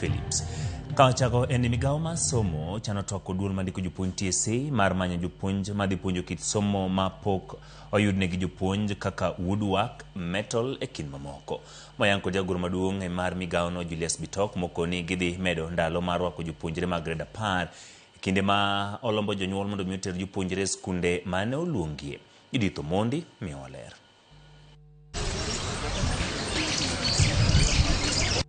Phillips. Kawachako en migao mar somo chano toko duol mandiko jopuonj TSC mar manyo jopuonj madhi puonjo kit somo mapok oyudne gi jopuonj kaka woodwork, metal e kind mamoko. Moyanko jagoro maduong' mar migao no Julius Bitok moko ni gidhi medo ndalo mar rwako jopuonjre mag gred 10 kinde ma olombo jonyuol mondo mi oter jopuonjre skunde mane oluongie. Idito mondi miwaler.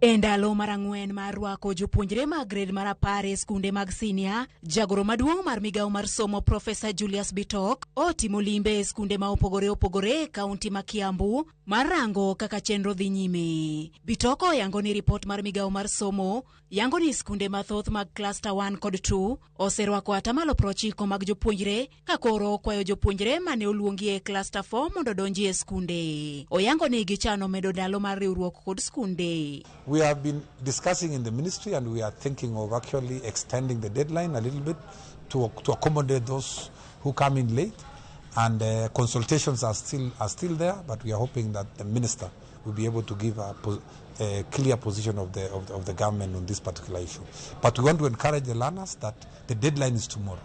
Endalo marang'wen mar rwako jopuonjre mag gred mar 10 e skunde mag senior, jagoro maduong' mar migao mar somo Profesa Julius Bitok otimo limbe e skunde ma opogore e kaunti ma Kiambu mar rango kaka chenro dhi nyime. Bitok oyango ni ripot mar migao mar somo yango ni skunde mathoth mag cluster 1 kod 2 oserwako 90% mag jopuonjre ka koro kwayo jopuonjre mane oluongi e cluster 4 mondo donji e skunde. Oyango ni gichano medo ndalo mar riwruok kod skunde. We have been discussing in the ministry and we are thinking of actually extending the deadline a little bit to accommodate those who come in late, and consultations are still there, but we are hoping that the minister will be able to give a clear position of the government on this particular issue. But we want to encourage the learners that the deadline is tomorrow,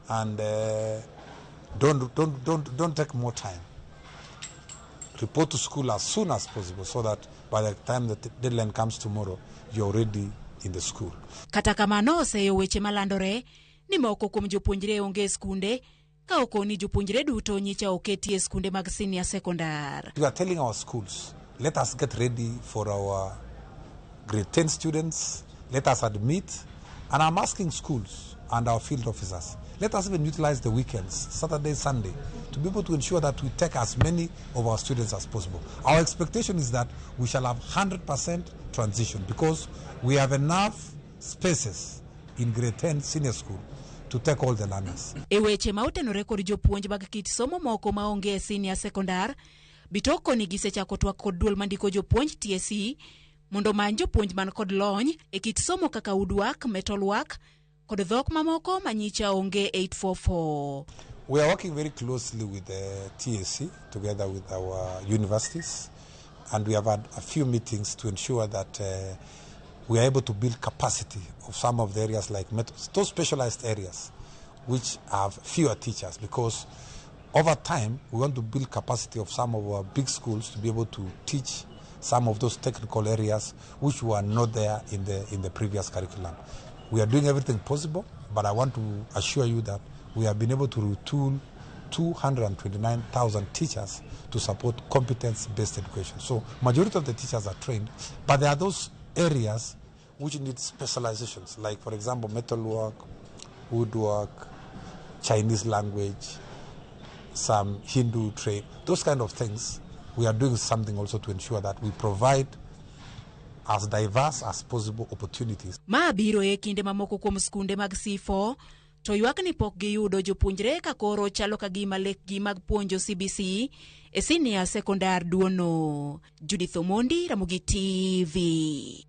and don't take more time. Report to school as soon as possible so that by the time the deadline comes tomorrow, you're already in the school. Kata kamano oseyo weche malandore ni moko kuom jopuonjre onge skunde ka okoni jopuonjre duto nyicha oketi e skunde mag senior secondary. We are telling our schools, let us get ready for our grade 10 students, let us admit, and I'm asking schools and our field officers, let us even utilize the weekends, Saturday, Sunday, to be able to ensure that we take as many of our students as possible. Our expectation is that we shall have 100% transition because we have enough spaces in grade 10 senior school to take all the learners. E weche ma otenore kod jopuonj mag kit somo moko ma onge e senior secondary, Bitoko ni gisechako twak kod duol mandiko jopuonj TSC mondo many jopuonj man kod lony e kit somo kaka woodwork, metalwork kod dhok mamoko manyicha onge 844. We are working very closely with the TSC together with our universities, and we have had a few meetings to ensure that we are able to build capacity of some of the areas like those specialized areas which have fewer teachers, because over time we want to build capacity of some of our big schools to be able to teach some of those technical areas which were not there in the previous curriculum. We are doing everything possible, but I want to assure you that we have been able to retool 229,000 teachers to support competence-based education. So majority of the teachers are trained, but there are those areas which need specializations, like for example metalwork, woodwork, Chinese language, some Hindu trade, those kind of things. We are doing something also to ensure that we provide as diverse as possible opportunities. Ma biro e kinde mamoko kuom skunde mag C4 to ywak ni pok giyudo jopuonjre ka koro chalo ka gima lekgi mag puonjo CBC e senior secondary duono. Judith Omondi, Ramogi TV.